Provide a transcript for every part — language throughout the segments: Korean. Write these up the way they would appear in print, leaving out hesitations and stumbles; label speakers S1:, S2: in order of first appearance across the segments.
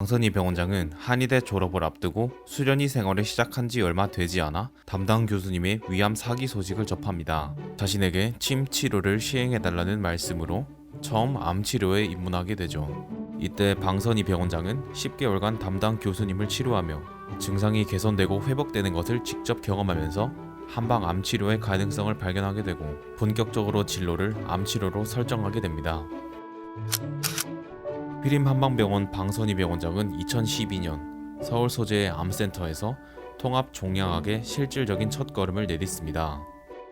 S1: 방선희 병원장은 한의대 졸업을 앞두고 수련의 생활을 시작한 지 얼마 되지 않아 담당 교수님의 위암 사기 소식을 접합니다. 자신에게 침 치료를 시행해달라는 말씀으로 처음 암 치료에 입문하게 되죠. 이때 방선희 병원장은 10개월간 담당 교수님을 치료하며 증상이 개선되고 회복되는 것을 직접 경험하면서 한방 암 치료의 가능성을 발견하게 되고 본격적으로 진로를 암 치료로 설정하게 됩니다. 휘림한방병원 방선희 병원장은 2012년 서울 소재의 암센터에서 통합 종양학의 실질적인 첫걸음을 내딛습니다.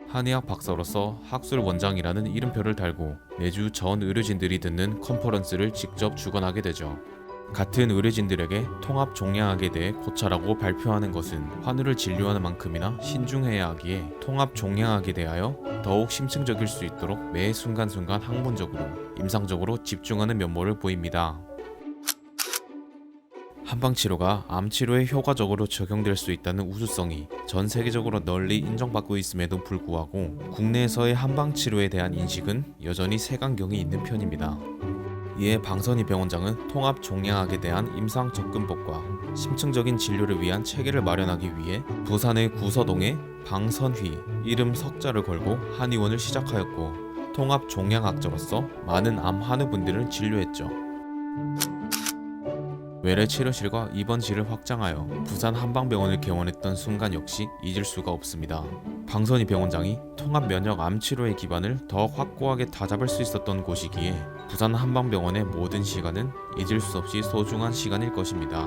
S1: 한의학 박사로서 학술 원장이라는 이름표를 달고 매주 전 의료진들이 듣는 컨퍼런스를 직접 주관하게 되죠. 같은 의료진들에게 통합 종양학에 대해 고찰하고 발표하는 것은 환우를 진료하는 만큼이나 신중해야 하기에 통합 종양학에 대하여 더욱 심층적일 수 있도록 매 순간순간 학문적으로 임상적으로 집중하는 면모를 보입니다. 한방치료가 암치료에 효과적으로 적용될 수 있다는 우수성이 전 세계적으로 널리 인정받고 있음에도 불구하고 국내에서의 한방치료에 대한 인식은 여전히 색안경이 있는 편입니다. 이에 방선희 병원장은 통합 종양학에 대한 임상 접근법과 심층적인 진료를 위한 체계를 마련하기 위해 부산의 구서동에 방선휘 이름 석자를 걸고 한의원을 시작하였고 통합 종양학자로서 많은 암 환우분들을 진료했죠. 외래 치료실과 입원실을 확장하여 부산 한방병원을 개원했던 순간 역시 잊을 수가 없습니다. 방선희 병원장이 통합 면역 암 치료의 기반을 더 확고하게 다잡을 수 있었던 곳이기에 부산 한방병원의 모든 시간은 잊을 수 없이 소중한 시간일 것입니다.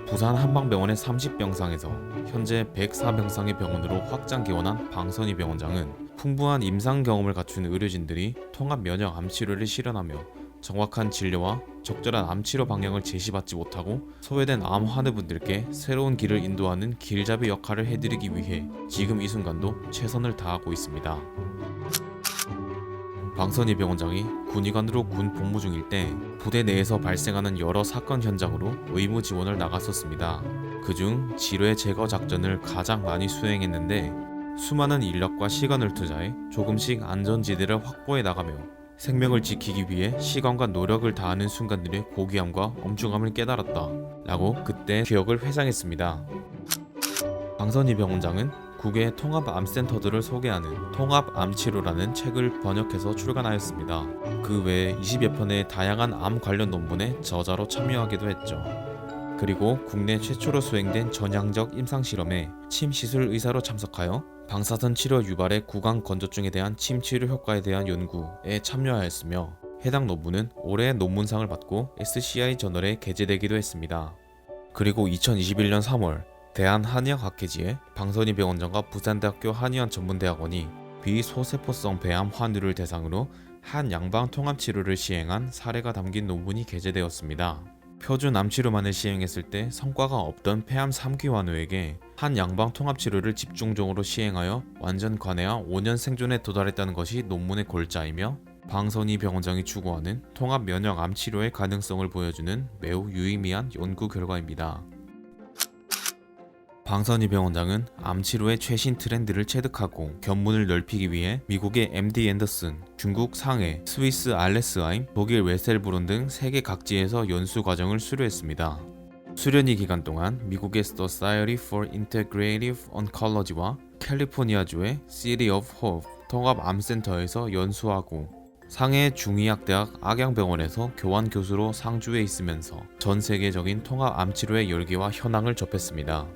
S1: 부산 한방병원의 30병상에서 현재 104병상의 병원으로 확장 개원한 방선희 병원장은 풍부한 임상 경험을 갖춘 의료진들이 통합 면역 암 치료를 실현하며 정확한 진료와 적절한 암치료 방향을 제시받지 못하고 소외된 암 환우분들께 새로운 길을 인도하는 길잡이 역할을 해드리기 위해 지금 이 순간도 최선을 다하고 있습니다. 방선희 병원장이 군의관으로 군 복무 중일 때 부대 내에서 발생하는 여러 사건 현장으로 의무 지원을 나갔었습니다. 그중 지뢰 제거 작전을 가장 많이 수행했는데 수많은 인력과 시간을 투자해 조금씩 안전지대를 확보해 나가며 생명을 지키기 위해 시간과 노력을 다하는 순간들의 고귀함과 엄중함을 깨달았다 라고 그때 기억을 회상했습니다. 방선희 병원장은 국외 통합암센터들을 소개하는 통합암치료라는 책을 번역해서 출간하였습니다. 그 외에 20여 편의 다양한 암 관련 논문에 저자로 참여하기도 했죠. 그리고 국내 최초로 수행된 전향적 임상실험에 침시술 의사로 참석하여 방사선 치료 유발의 구강 건조증에 대한 침 치료 효과에 대한 연구에 참여하였으며 해당 논문은 올해의 논문상을 받고 SCI 저널에 게재되기도 했습니다. 그리고 2021년 3월 대한한의학학회지에 방선희 병원장과 부산대학교 한의원 전문대학원이 비소세포성 배암 환우를 대상으로 한양방 통합치료를 시행한 사례가 담긴 논문이 게재되었습니다. 표준 암치료만을 시행했을 때 성과가 없던 폐암 3기 환우에게 한양방 통합치료를 집중적으로 시행하여 완전 관해와 5년 생존에 도달했다는 것이 논문의 골자이며 방선희 병원장이 추구하는 통합 면역 암 치료의 가능성을 보여주는 매우 유의미한 연구 결과입니다. 방선희 병원장은 암치료의 최신 트렌드를 체득하고 견문을 넓히기 위해 미국의 MD 앤더슨, 중국 상해, 스위스 알레스하임, 독일 웨셀브룬 등 세계 각지에서 연수 과정을 수료했습니다. 수련이 기간 동안 미국의 Society for Integrative Oncology와 캘리포니아주의 City of Hope 통합암센터에서 연수하고 상해 중의학대학 악양병원에서 교환 교수로 상주해 있으면서 전 세계적인 통합암치료의 열기와 현황을 접했습니다.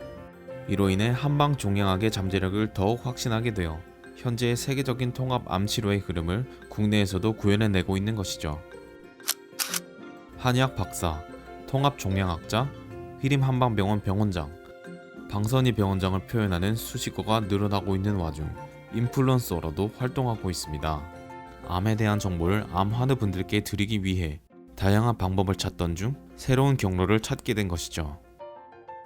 S1: 이로 인해 한방 종양학의 잠재력을 더욱 확신하게 되어 현재의 세계적인 통합 암치료의 흐름을 국내에서도 구현해내고 있는 것이죠. 한의학 박사, 통합 종양학자, 휘림한방병원 병원장, 방선희 병원장을 표현하는 수식어가 늘어나고 있는 와중 인플루언서로도 활동하고 있습니다. 암에 대한 정보를 암 환우분들께 드리기 위해 다양한 방법을 찾던 중 새로운 경로를 찾게 된 것이죠.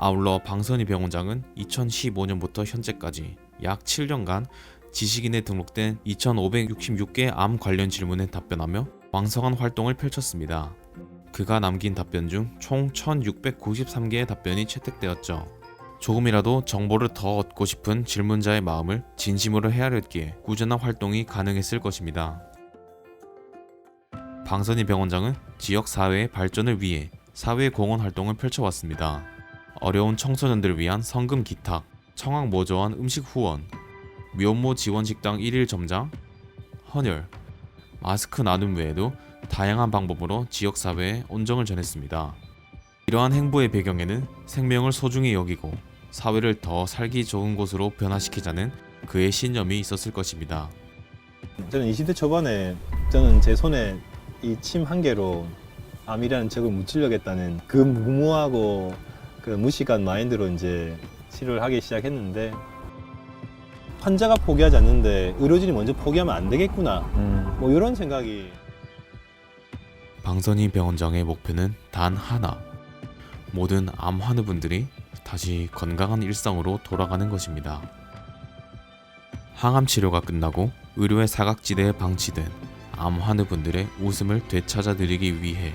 S1: 아울러 방선희 병원장은 2015년부터 현재까지 약 7년간 지식인에 등록된 2,566개의 암 관련 질문에 답변하며 왕성한 활동을 펼쳤습니다. 그가 남긴 답변 중 총 1,693개의 답변이 채택되었죠. 조금이라도 정보를 더 얻고 싶은 질문자의 마음을 진심으로 헤아렸기에 꾸준한 활동이 가능했을 것입니다. 방선희 병원장은 지역 사회의 발전을 위해 사회 공헌 활동을 펼쳐왔습니다. 어려운 청소년들을 위한 성금 기탁, 청학 모조한 음식 후원, 미혼모 지원 식당 1일 점장, 헌혈, 마스크 나눔 외에도 다양한 방법으로 지역 사회에 온정을 전했습니다. 이러한 행보의 배경에는 생명을 소중히 여기고 사회를 더 살기 좋은 곳으로 변화시키자는 그의 신념이 있었을 것입니다.
S2: 저는 20대 초반에 저는 제 손에 이 침 한 개로 암이라는 적을 무찌르겠다는 그 무모하고 그 무식한 마인드로 이제 치료를 하기 시작했는데, 환자가 포기하지 않는데 의료진이 먼저 포기하면 안 되겠구나, 뭐 이런 생각이.
S1: 방선희 병원장의 목표는 단 하나, 모든 암 환우분들이 다시 건강한 일상으로 돌아가는 것입니다. 항암 치료가 끝나고 의료의 사각지대에 방치된 암 환우분들의 웃음을 되찾아드리기 위해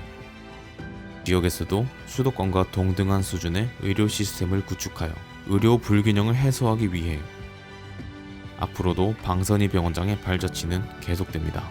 S1: 지역에서도 수도권과 동등한 수준의 의료 시스템을 구축하여 의료 불균형을 해소하기 위해 앞으로도 방선희 병원장의 발자취는 계속됩니다.